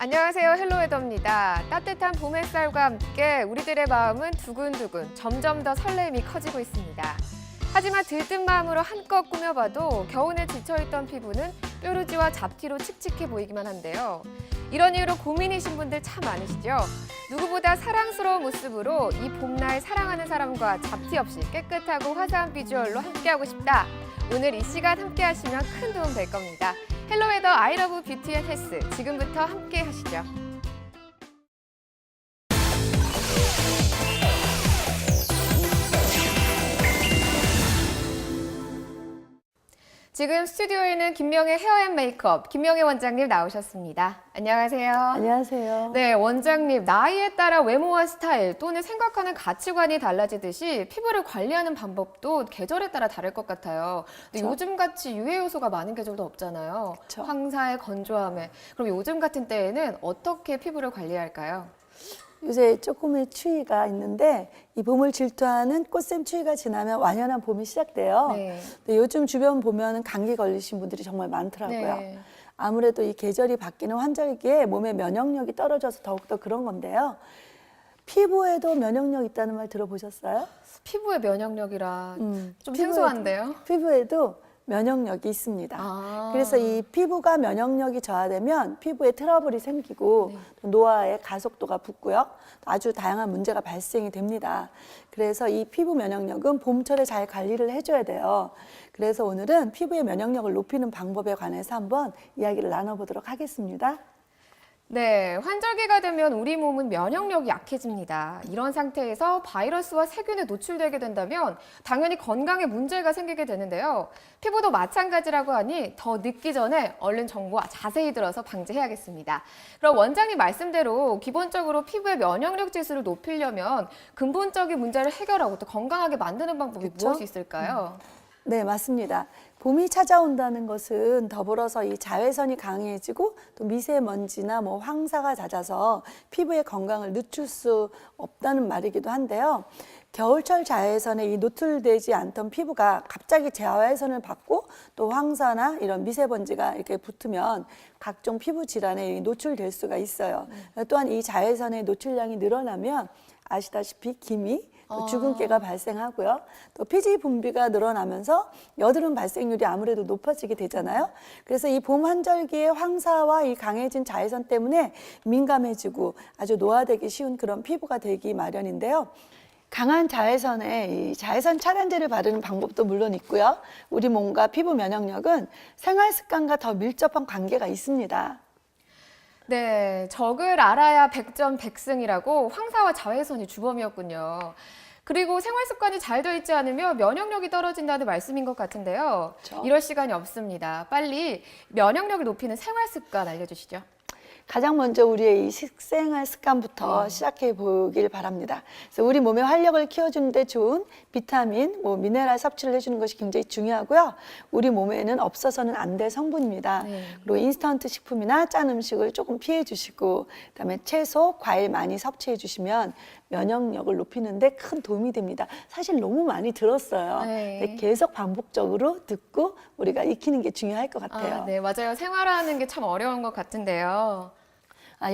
안녕하세요. 헬로웨더입니다. 따뜻한 봄 햇살과 함께 우리들의 마음은 두근두근 점점 더 설렘이 커지고 있습니다. 하지만 들뜬 마음으로 한껏 꾸며봐도 겨우내 지쳐있던 피부는 뾰루지와 잡티로 칙칙해 보이기만 한데요. 이런 이유로 고민이신 분들 참 많으시죠? 누구보다 사랑스러운 모습으로 이 봄날 사랑하는 사람과 잡티 없이 깨끗하고 화사한 비주얼로 함께하고 싶다. 오늘 이 시간 함께하시면 큰 도움 될 겁니다. 헬로웨더 아이러브 뷰티 앤 헬스 지금부터 함께 하시죠. 지금 스튜디오에는 김명애 헤어앤 메이크업 김명애 원장님 나오셨습니다. 안녕하세요. 안녕하세요. 네, 원장님 나이에 따라 외모와 스타일 또는 생각하는 가치관이 달라지듯이 피부를 관리하는 방법도 계절에 따라 다를 것 같아요. 근데 요즘같이 유해 요소가 많은 계절도 없잖아요. 그쵸. 황사에 건조함에. 그럼 요즘 같은 때에는 어떻게 피부를 관리해야 할까요? 요새 조금의 추위가 있는데 이 봄을 질투하는 꽃샘 추위가 지나면 완연한 봄이 시작돼요. 네. 근데 요즘 주변 보면 감기 걸리신 분들이 정말 많더라고요. 네. 아무래도 이 계절이 바뀌는 환절기에 몸의 면역력이 떨어져서 더욱더 그런 건데요. 피부에도 면역력 있다는 말 들어보셨어요? 피부의 면역력이라 좀 피부에도- 생소한데요. 피부에도 면역력이 있습니다. 아. 그래서 이 피부가 면역력이 저하되면 피부에 트러블이 생기고 또 노화의 가속도가 붙고요. 또 아주 다양한 문제가 발생이 됩니다. 그래서 이 피부 면역력은 봄철에 잘 관리를 해줘야 돼요. 그래서 오늘은 피부의 면역력을 높이는 방법에 관해서 한번 이야기를 나눠보도록 하겠습니다. 네, 환절기가 되면 우리 몸은 면역력이 약해집니다. 이런 상태에서 바이러스와 세균에 노출되게 된다면 당연히 건강에 문제가 생기게 되는데요. 피부도 마찬가지라고 하니 더 늦기 전에 얼른 정보 자세히 들어서 방지해야겠습니다. 그럼 원장님 말씀대로 기본적으로 피부의 면역력 지수를 높이려면 근본적인 문제를 해결하고 또 건강하게 만드는 방법이 그쵸? 무엇이 있을까요? 네, 맞습니다. 봄이 찾아온다는 것은 더불어서 이 자외선이 강해지고 또 미세먼지나 황사가 잦아서 피부의 건강을 늦출 수 없다는 말이기도 한데요. 겨울철 자외선에 이 노출되지 않던 피부가 갑자기 자외선을 받고 또 황사나 이런 미세먼지가 이렇게 붙으면 각종 피부 질환에 노출될 수가 있어요. 또한 이 자외선의 노출량이 늘어나면 아시다시피 기미, 또 주근깨가 발생하고요. 또 피지 분비가 늘어나면서 여드름 발생률이 아무래도 높아지게 되잖아요. 그래서 이 봄 환절기에 황사와 이 강해진 자외선 때문에 민감해지고 아주 노화되기 쉬운 그런 피부가 되기 마련인데요. 강한 자외선에 이 자외선 차단제를 바르는 방법도 물론 있고요. 우리 몸과 피부 면역력은 생활 습관과 더 밀접한 관계가 있습니다. 네, 적을 알아야 백전백승이라고 황사와 자외선이 주범이었군요. 그리고 생활 습관이 잘 되어 있지 않으면 면역력이 떨어진다는 말씀인 것 같은데요. 그렇죠. 이럴 시간이 없습니다. 빨리 면역력을 높이는 생활 습관 알려주시죠. 가장 먼저 우리의 이 식생활 습관부터 시작해 보길 바랍니다. 그래서 우리 몸의 활력을 키워주는 데 좋은 비타민, 미네랄 섭취를 해주는 것이 굉장히 중요하고요. 우리 몸에는 없어서는 안 될 성분입니다. 네. 그리고 인스턴트 식품이나 짠 음식을 조금 피해 주시고 그다음에 채소, 과일 많이 섭취해 주시면 면역력을 높이는 데 큰 도움이 됩니다. 사실 너무 많이 들었어요. 네. 근데 계속 반복적으로 듣고 우리가 익히는 게 중요할 것 같아요. 네, 맞아요. 생활하는 게 참 어려운 것 같은데요.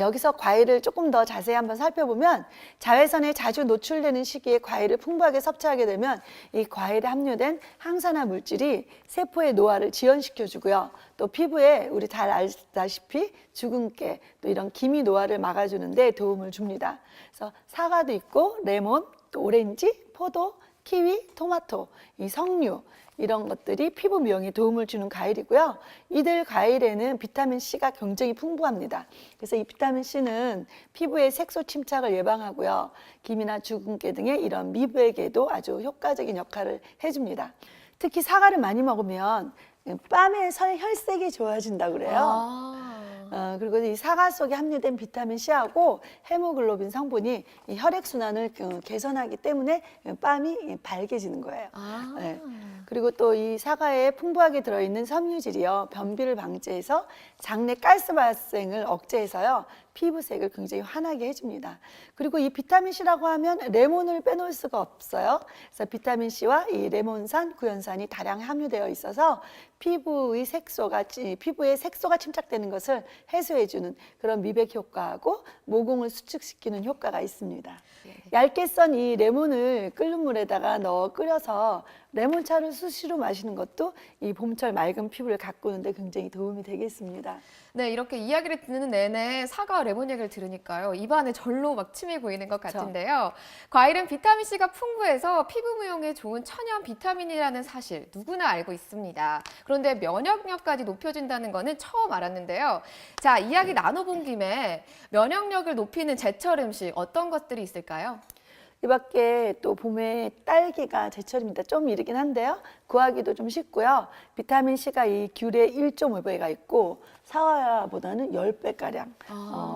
여기서 과일을 조금 더 자세히 한번 살펴보면 자외선에 자주 노출되는 시기에 과일을 풍부하게 섭취하게 되면 이 과일에 함유된 항산화 물질이 세포의 노화를 지연시켜주고요. 또 피부에 우리 잘 알다시피 주근깨 또 이런 기미 노화를 막아주는 데 도움을 줍니다. 그래서 사과도 있고 레몬, 또 오렌지, 포도, 키위, 토마토, 이 석류 이런 것들이 피부 미용에 도움을 주는 과일이고요. 이들 과일에는 비타민C가 굉장히 풍부합니다. 그래서 이 비타민C는 피부의 색소 침착을 예방하고요. 기미나 주근깨 등의 이런 미백에도 아주 효과적인 역할을 해줍니다. 특히 사과를 많이 먹으면 뺨의 혈색이 좋아진다고 그래요. 그리고 이 사과 속에 함유된 비타민 C하고 헤모글로빈 성분이 이 혈액순환을 개선하기 때문에 뺨이 밝아지는 거예요. 네. 그리고 또 이 사과에 풍부하게 들어있는 섬유질이요. 변비를 방지해서 장내 가스 발생을 억제해서요. 피부색을 굉장히 환하게 해줍니다. 그리고 이 비타민C라고 하면 레몬을 빼놓을 수가 없어요. 그래서 비타민C와 이 레몬산, 구연산이 다량 함유되어 있어서 피부의 색소가 침착되는 것을 해소해주는 그런 미백 효과하고 모공을 수축시키는 효과가 있습니다. 얇게 썬 이 레몬을 끓는 물에다가 넣어 끓여서 레몬차를 수시로 마시는 것도 이 봄철 맑은 피부를 가꾸는데 굉장히 도움이 되겠습니다. 네, 이렇게 이야기를 듣는 내내 사과 레몬 얘기를 들으니까요. 입안에 절로 막 침이 고이는 것 같은데요. 과일은 비타민C가 풍부해서 피부 미용에 좋은 천연 비타민이라는 사실 누구나 알고 있습니다. 그런데 면역력까지 높여준다는 거는 처음 알았는데요. 자, 이야기 나눠본 김에 면역력을 높이는 제철 음식 어떤 것들이 있을까요? 이 밖에 또 봄에 딸기가 제철입니다. 좀 이르긴 한데요. 구하기도 좀 쉽고요. 비타민C가 이 귤에 1.5배가 있고 사과보다는 10배가량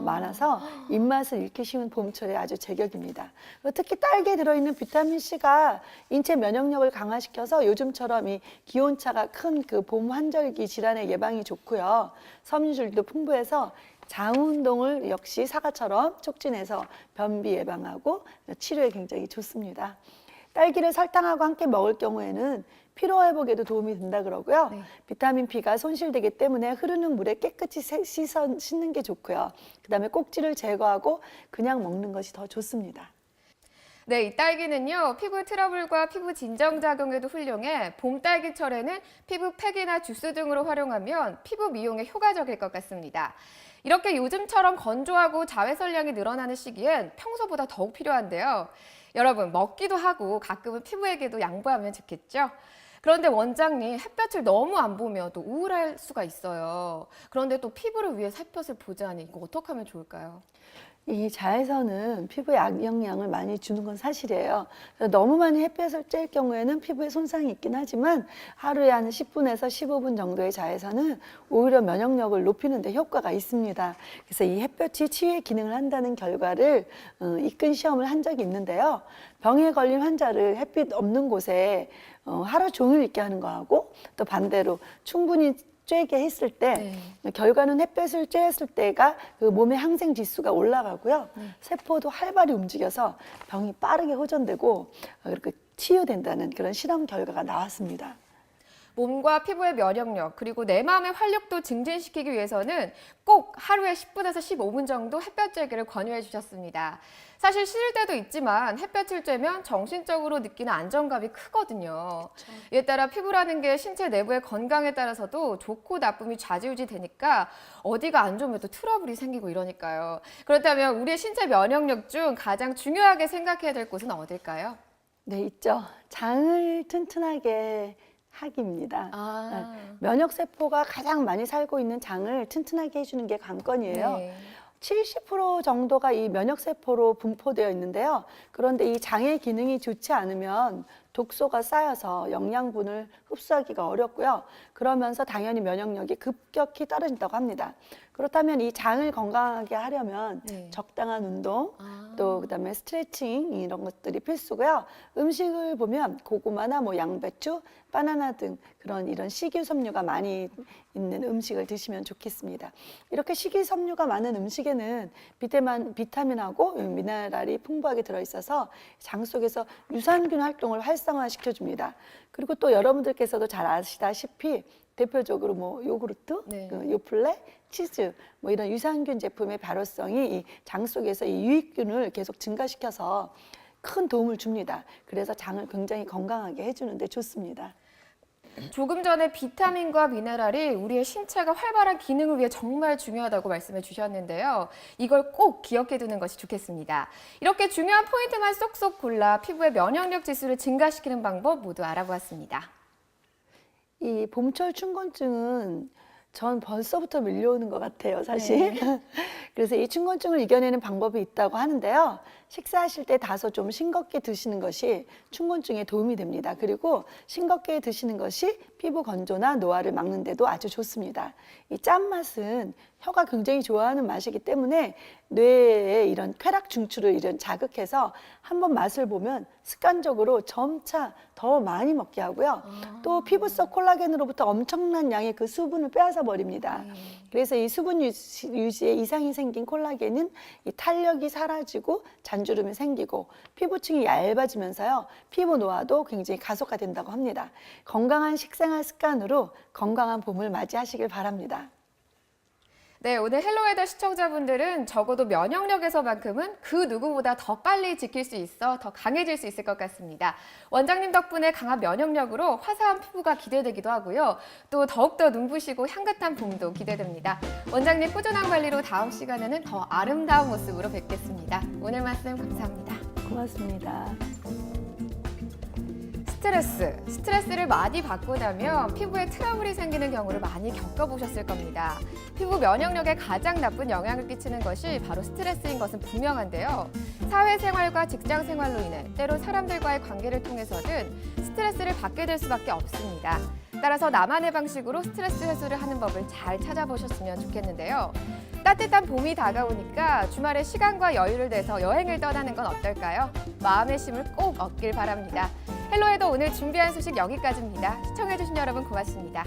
많아서 입맛을 잃기 쉬운 봄철에 아주 제격입니다. 특히 딸기에 들어있는 비타민C가 인체 면역력을 강화시켜서 요즘처럼 이 기온차가 큰 그 봄 환절기 질환의 예방이 좋고요. 섬유질도 풍부해서 장운동을 역시 사과처럼 촉진해서 변비 예방하고 치료에 굉장히 좋습니다. 딸기를 설탕하고 함께 먹을 경우에는 피로 회복에도 도움이 된다 그러고요. 네. 비타민 B가 손실되기 때문에 흐르는 물에 깨끗이 씻는 게 좋고요. 그다음에 꼭지를 제거하고 그냥 먹는 것이 더 좋습니다. 네, 이 딸기는요, 피부 트러블과 피부 진정작용에도 훌륭해 봄 딸기철에는 피부 팩이나 주스 등으로 활용하면 피부 미용에 효과적일 것 같습니다. 이렇게 요즘처럼 건조하고 자외선량이 늘어나는 시기엔 평소보다 더욱 필요한데요. 여러분, 먹기도 하고 가끔은 피부에게도 양보하면 좋겠죠? 그런데 원장님, 햇볕을 너무 안 보면 또 우울할 수가 있어요. 그런데 또 피부를 위해 햇볕을 보자니 이거 어떻게 하면 좋을까요? 이 자외선은 피부에 악영향을 많이 주는 건 사실이에요. 너무 많이 햇볕을 쬐일 경우에는 피부에 손상이 있긴 하지만 하루에 한 10분에서 15분 정도의 자외선은 오히려 면역력을 높이는 데 효과가 있습니다. 그래서 이 햇볕이 치유의 기능을 한다는 결과를 이끈 시험을 한 적이 있는데요. 병에 걸린 환자를 햇빛 없는 곳에 하루 종일 있게 하는 거하고 또 반대로 충분히 쬐게 했을 때 결과는 햇볕을 쬐었을 때가 그 몸의 항생 지수가 올라가고요. 세포도 활발히 움직여서 병이 빠르게 호전되고 이렇게 치유된다는 그런 실험 결과가 나왔습니다. 몸과 피부의 면역력, 그리고 내 마음의 활력도 증진시키기 위해서는 꼭 하루에 10분에서 15분 정도 햇볕 쬐기를 권유해 주셨습니다. 사실 싫을 때도 있지만 햇볕을 쬐면 정신적으로 느끼는 안정감이 크거든요. 그렇죠. 이에 따라 피부라는 게 신체 내부의 건강에 따라서도 좋고 나쁨이 좌지우지 되니까 어디가 안 좋으면 또 트러블이 생기고 이러니까요. 그렇다면 우리의 신체 면역력 중 가장 중요하게 생각해야 될 곳은 어딜까요? 네, 있죠. 장을 튼튼하게 하기입니다. 면역 세포가 가장 많이 살고 있는 장을 튼튼하게 해주는 게 관건이에요. 네. 70% 정도가 이 면역세포로 분포되어 있는데요. 그런데 이 장의 기능이 좋지 않으면 독소가 쌓여서 영양분을 흡수하기가 어렵고요. 그러면서 당연히 면역력이 급격히 떨어진다고 합니다. 그렇다면 이 장을 건강하게 하려면 적당한 운동, 또 그다음에 스트레칭 이런 것들이 필수고요. 음식을 보면 고구마나 뭐 양배추, 바나나 등 이런 식이섬유가 많이 있는 음식을 드시면 좋겠습니다. 이렇게 식이섬유가 많은 음식에는 비타민하고 미네랄이 풍부하게 들어있어서 장 속에서 유산균 활동을 활성화시켜 줍니다. 그리고 또 여러분들께서도 잘 아시다시피 대표적으로 뭐 요구르트, 요플레, 치즈 뭐 이런 유산균 제품의 발효성이 이 장 속에서 이 유익균을 계속 증가시켜서 큰 도움을 줍니다. 그래서 장을 굉장히 건강하게 해주는데 좋습니다. 조금 전에 비타민과 미네랄이 우리의 신체가 활발한 기능을 위해 정말 중요하다고 말씀해 주셨는데요. 이걸 꼭 기억해 두는 것이 좋겠습니다. 이렇게 중요한 포인트만 쏙쏙 골라 피부의 면역력 지수를 증가시키는 방법 모두 알아보았습니다. 이 봄철 춘곤증은 전 벌써부터 밀려오는 것 같아요, 사실. 그래서 이 춘곤증을 이겨내는 방법이 있다고 하는데요. 식사하실 때 다소 좀 싱겁게 드시는 것이 춘곤증에 도움이 됩니다. 그리고 싱겁게 드시는 것이 피부 건조나 노화를 막는 데도 아주 좋습니다. 이 짠맛은 혀가 굉장히 좋아하는 맛이기 때문에 뇌에 이런 쾌락 중추를 이런 자극해서 한번 맛을 보면 습관적으로 점차 더 많이 먹게 하고요. 또 피부 속 콜라겐으로부터 엄청난 양의 그 수분을 빼앗아 버립니다. 그래서 이 수분 유지에 이상이 생긴 콜라겐은 이 탄력이 사라지고 잔주름이 생기고 피부층이 얇아지면서요. 피부 노화도 굉장히 가속화된다고 합니다. 건강한 식생활 습관으로 건강한 봄을 맞이하시길 바랍니다. 네, 오늘 헬로웨더 시청자분들은 적어도 면역력에서만큼은 그 누구보다 더 빨리 지킬 수 있어 더 강해질 수 있을 것 같습니다. 원장님 덕분에 강한 면역력으로 화사한 피부가 기대되기도 하고요. 또 더욱더 눈부시고 향긋한 봄도 기대됩니다. 원장님 꾸준한 관리로 다음 시간에는 더 아름다운 모습으로 뵙겠습니다. 오늘 말씀 감사합니다. 고맙습니다. 스트레스를 많이 받고 나면 피부에 트러블이 생기는 경우를 많이 겪어보셨을 겁니다. 피부 면역력에 가장 나쁜 영향을 끼치는 것이 바로 스트레스인 것은 분명한데요. 사회생활과 직장생활로 인해 때로 사람들과의 관계를 통해서든 스트레스를 받게 될 수밖에 없습니다. 따라서 나만의 방식으로 스트레스 해소를 하는 법을 잘 찾아보셨으면 좋겠는데요. 따뜻한 봄이 다가오니까 주말에 시간과 여유를 내서 여행을 떠나는 건 어떨까요? 마음의 쉼을 꼭 얻길 바랍니다. 헬로에도 오늘 준비한 소식 여기까지입니다. 시청해주신 여러분 고맙습니다.